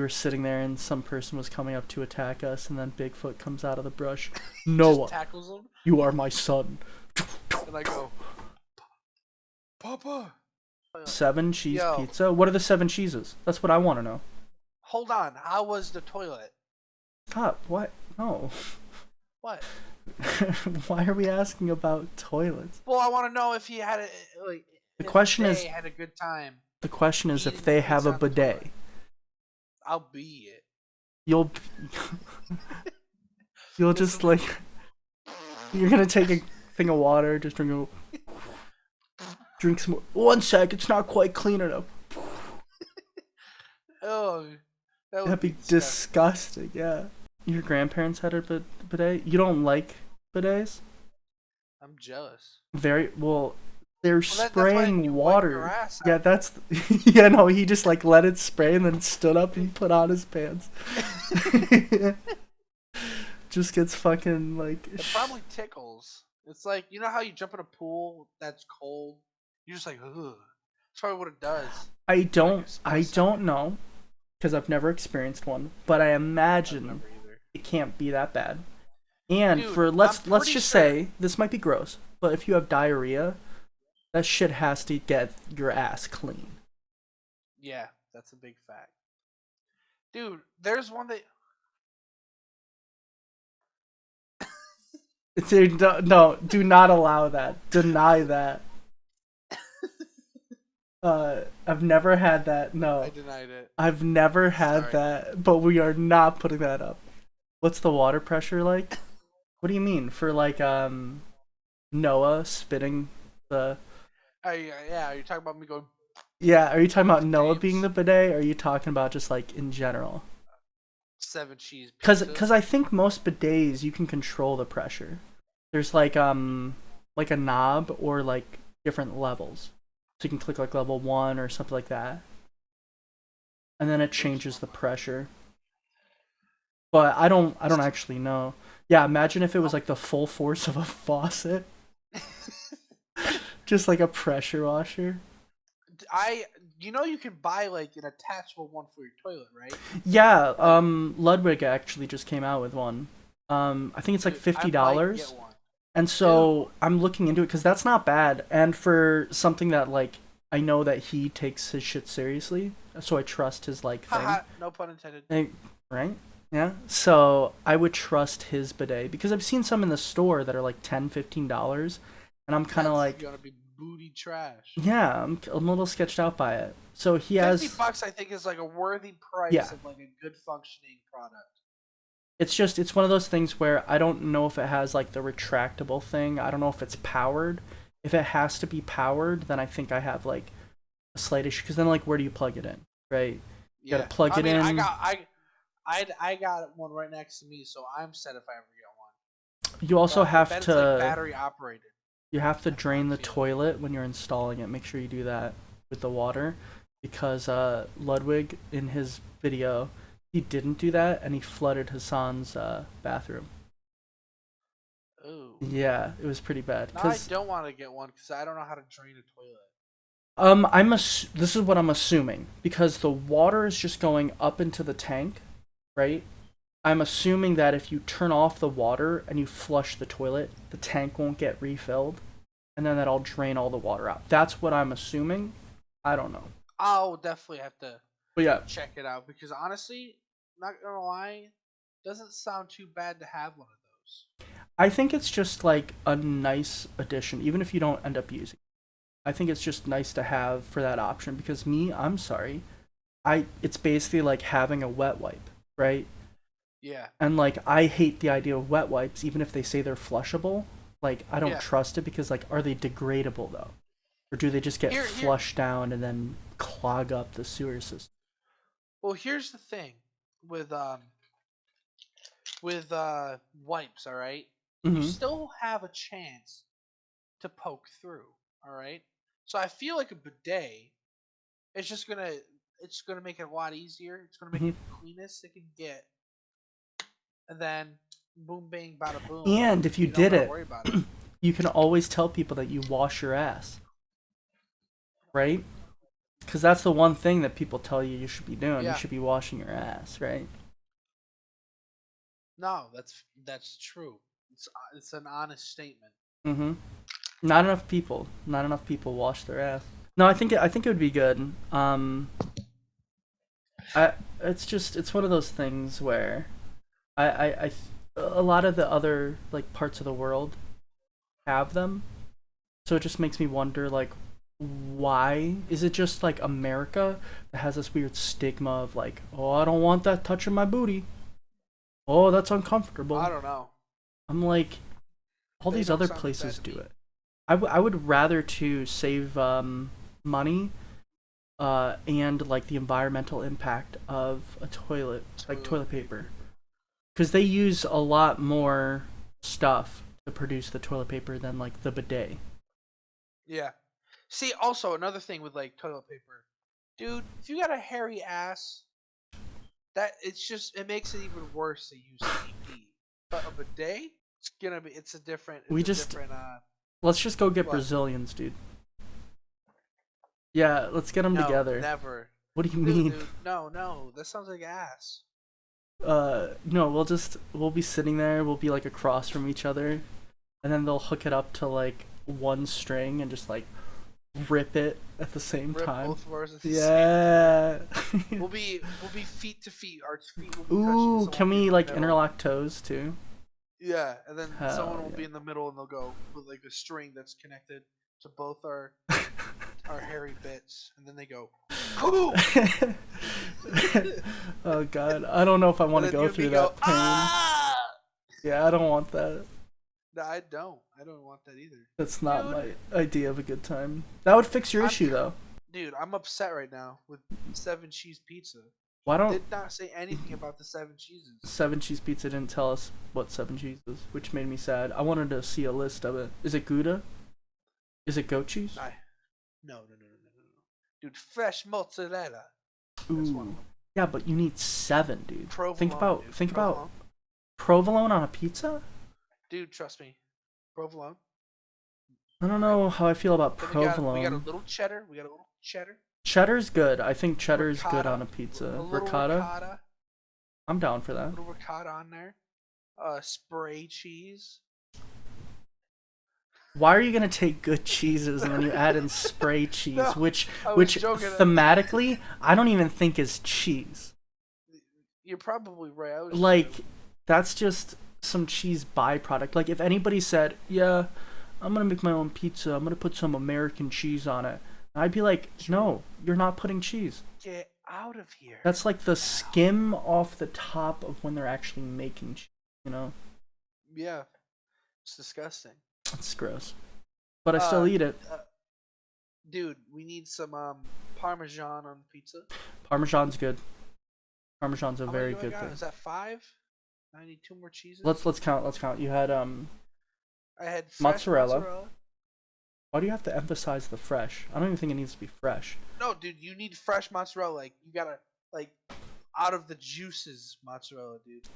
sitting there and some person was coming up to attack us, and then Bigfoot comes out of the brush. Just Noah, tackles him, you are my son. and I go, Papa. 7 cheese Yo, pizza? What are the 7 cheeses? That's what I want to know. hold on. How was the toilet? Stop. What? No. What? Why are we asking about toilets? Well, I want to know if he had a like. The If question they is had a good time the question is if eating they have pizza a on the toilet. bidet. I'll be it. You'll you'll This just is like you're gonna take a thing of water, just drink some more. 1 sec, it's not quite clean enough. Oh, that would That'd be disgusting. Yeah. Your grandparents had a bidet. You don't like bidets? I'm jealous. Very well. They're That's why spraying you wipe your water. ass Yeah, out. that's yeah. No, he just like let it spray and then stood up and put on his pants. Just gets fucking like. It probably tickles. It's like, you know how you jump in a pool that's cold? You're just like, ugh. That's probably what it does. I Like don't. a split I second. don't know, because I've never experienced one. But I I've imagine never either. it can't be that bad. And Dude, for I'm let's pretty just sure. say this might be gross, but if you have diarrhea, that shit has to get your ass clean. Yeah, that's a big fact. Dude, there's one that. Dude, no, do not allow that. Deny that. I've never had that. I No, denied it. I've never had Sorry. that. But we are not putting that up. What's the water pressure like? What do you mean? For like Noah spitting the. Yeah, are you talking about me going Yeah, are you talking about Noah being James? the bidet? Or are you talking about just like in general? 7 cheese pizza? Cause I think most bidets you can control the pressure. There's like a knob or like different levels. So you can click like level 1 or something like that. And then it changes the pressure. But I don't actually know. Yeah, imagine if it was like the full force of a faucet. Just like a pressure washer. I, you can buy like an attachable one for your toilet, right? Yeah, Ludwig actually just came out with one. I think it's like Dude, I might get $50. one. And Dude, so I'm looking into it because that's not bad. And for something that like I know that he takes his shit seriously, so I trust his like thing. haha, no pun intended. Right? Yeah. So I would trust his bidet because I've seen some in the store that are like $10, $15, and I'm kind of That's like, gonna be booty trash. yeah, I'm a little sketched out by it. So he 50 bucks, I think, is like a worthy yeah. price of like a good functioning product. It's one of those things where I don't know if it has like the retractable thing. I don't know if it's powered. If it has to be powered, then I think I have like a slight issue because then like where do you plug it in, right? You gotta Yeah, plug I it mean, in. I got one right next to me, so I'm set if I ever get one. You also But I have bet it's like to battery operated. That's how drain I'm the feeling. toilet when you're installing it. Make sure you do that with the water because Ludwig in his video he didn't do that and he flooded Hassan's bathroom. Ooh. Yeah, it was pretty bad. Now I Cause don't want to get one because I don't know how to drain a toilet. this is what I'm assuming because the water is just going up into the tank, right? I'm assuming that if you turn off the water and you flush the toilet, the tank won't get refilled, and then that'll drain all the water out. That's what I'm assuming. I don't know. I'll definitely have to But yeah, check it out because honestly, not gonna lie, doesn't sound too bad to have one of those. I think it's just like a nice addition, even if you don't end up using it. I think it's just nice to have for that option because me, I'm sorry. It's basically like having a wet wipe, right? Yeah. And like I hate the idea of wet wipes, even if they say they're flushable. Like I don't Yeah. trust it because like are they degradable though? Or do they just get Here. flushed down and then clog up the sewer system? Well, here's the thing with wipes. All right, you Mm-hmm. still have a chance to poke through. All right, so I feel like a bidet is just gonna it's gonna make it a lot easier. It's gonna make Mm-hmm. it the cleanest it can get, and then boom, bang, bada boom. And if you You don't did gotta it, worry about it. you can always tell people that you wash your ass, right? because that's the one thing that people tell you should be doing. You Yeah. should be washing your ass, right? No, that's true. It's an honest statement. Mm-hmm. Not enough people wash their ass. No, I think it would be good. It's one of those things where a lot of the other like parts of the world have them, so it just makes me wonder like why is it just like America that has this weird stigma of like, oh, I don't want that touching my booty, oh, that's I uncomfortable. don't know. I'm like, all They these don't other sound like that places to do me. it. I would rather to save money and like the environmental impact of a toilet, like Toilet toilet paper, paper. because they use a lot more stuff to produce the toilet paper than like the bidet. Yeah. See, also another thing with like toilet paper, dude. If you got a hairy ass, that it makes it even worse to use CP. But a bidet, We it's a just different let's just go get what? Brazilians, dude. Yeah, let's get them No, together. never. What do you No, mean? dude. No, no. That sounds like ass. No, we'll be sitting there. We'll be like across from each other, and then they'll hook it up to like one string and just like rip it at the same Rip time. both of ours at the same time. Yeah. We'll be feet to feet. Our feet will be touching. Ooh, Someone can will be in we the like middle. interlock toes too? Yeah, and then Hell someone will yeah. be in the middle, and they'll go with like a string that's connected to both our hairy bits, and then they go, "Cool," Oh god, I don't know if I and want to then you go and me through go, that pain. "Ah!" Yeah, I don't want that. No, I don't. I don't want that either, That's not dude. my idea of a good time. That would fix your I'm issue though. dude. I'm upset right now with seven cheese pizza. Why He don't did not say anything about the seven cheeses. seven cheese pizza didn't tell us what seven cheese is, which made me sad. I wanted to see a list of it. Is it Gouda? Is it goat cheese? I no. Dude, fresh mozzarella. That's one of Ooh. them. Yeah, but you need seven, dude. Think Provolone, about dude. think about Provolone. provolone on a pizza? Dude, trust me. Provolone. I don't All right. know how I feel about Then we got a provolone. little cheddar. We got a little cheddar. Cheddar's good. I think cheddar's good on Ricotta. a A pizza. little Ricotta? ricotta. I'm down for that. Little ricotta on there. Spray cheese. Why are you gonna take good cheeses and then you add in spray cheese, No, which I was which joking. thematically I don't even think is cheese. You're probably right. I was just Like joking. that's just some cheese byproduct. Like if anybody said, "Yeah, I'm gonna make my own pizza. I'm gonna put some American cheese on it," I'd be like, "No, you're not putting cheese. Get out of here. That's like the Now. skim off the top of when they're actually making cheese. You know, Yeah. It's disgusting. it's gross, but I still Uh, eat it. uh dude, we need some parmesan on pizza. Parmesan's good. Parmesan's a How many very do I good got? thing. Is that five? I need two more cheeses. Let's count. Let's count. You had I had fresh mozzarella. mozzarella. Why do you have to emphasize the fresh? I don't even think it needs to be fresh. No, dude, you need fresh mozzarella. Like you gotta like out of the juices mozzarella, dude.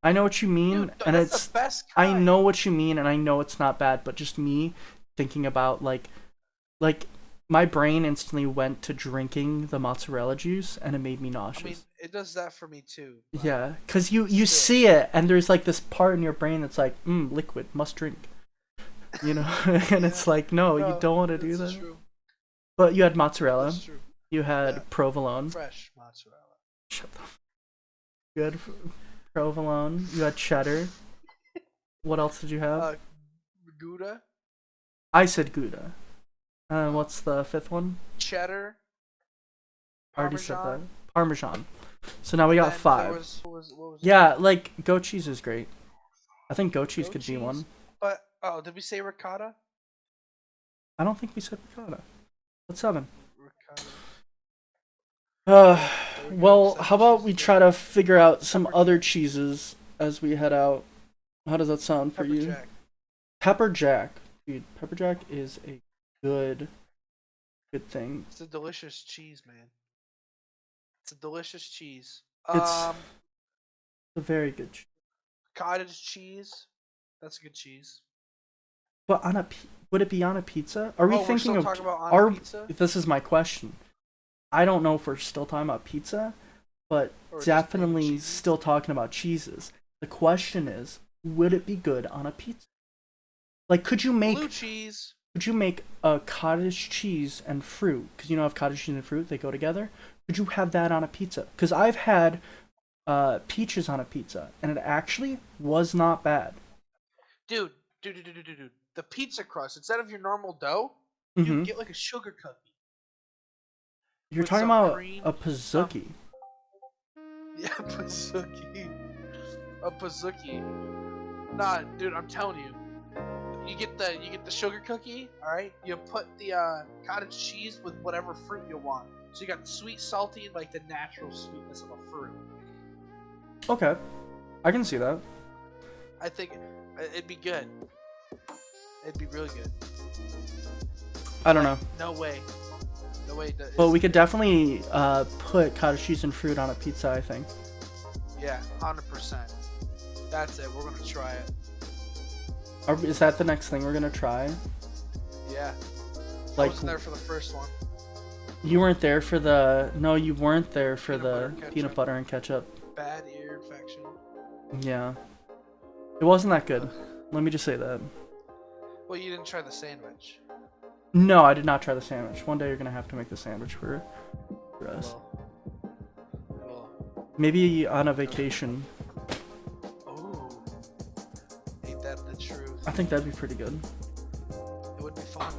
I know what you mean, Dude, and that's it's the best I kind. know what you mean, and I know it's not bad, but just me thinking about like my brain instantly went to drinking the mozzarella juice, and it made me I mean, nauseous. it does that for me too. But Yeah, cause you still, see it, and there's like this part in your brain that's like, liquid, must drink. You know, and yeah. it's like, no, you No, don't want to do that's that. true. But you had mozzarella, That's true. you Yeah, had provolone. fresh mozzarella. Shut the You had provolone. You had cheddar. What else did you have? Uh, Gouda, I said Gouda. Oh. What's the fifth one? cheddar, I already said that. parmesan. Parmesan. So now we got Then five. what was Yeah, like goat cheese is great. I think goat cheese goat could be cheese? one. But oh, did we say ricotta? I don't think we said ricotta. What's seven? Ricotta. Uh, There we go, well, seven how about cheeses we there. try to figure out some Pepper other jack. cheeses as we head out? How does that sound for Pepper you? jack. Pepper jack, dude. Pepper jack is a good thing. It's a delicious cheese, man. It's a delicious cheese. It's a very good. Cottage cheese. That's a good cheese. But would it be on a pizza? Are we Oh, we're thinking still of talking about on a are pizza? this is my question. I don't know if we're still talking about pizza, but Or just mac and definitely cheese. still talking about cheeses. The question is, would it be good on a pizza? Like, Blue cheese. could you make a cottage cheese and fruit? Because you know, if cottage cheese and fruit they go together. Could you have that on a pizza? Because I've had peaches on a pizza, and it actually was not bad. Dude. The pizza crust, instead of your normal dough, you Mm-hmm. get like a sugar cookie You're with talking some about cream, a some pizookie. yeah, a pizookie. Nah, dude, I'm telling you, you get the sugar cookie. All right, you put the cottage cheese with whatever fruit you want. So you got the sweet, salty, and like the natural sweetness of a fruit. Okay, I can see that. I think it'd be good. It'd be really good. I don't Like, know. no way. No way. But we could definitely put cottage cheese and fruit on a pizza, I think. Yeah, 100%. That's it. We're gonna try it. Is that the next thing we're gonna try? Yeah. I Like, wasn't there for the first one. you weren't there for the... No, you weren't there for Peanut butter the and ketchup. peanut butter and ketchup. Bad ear infection. Yeah. It wasn't that good. Let me just say that. Well, you didn't try the sandwich. No, I did not try the sandwich. One day you're gonna have to make the sandwich for us. Well. Maybe on a vacation. Ooh. Ain't that the truth? I think that'd be pretty good. It would be fun.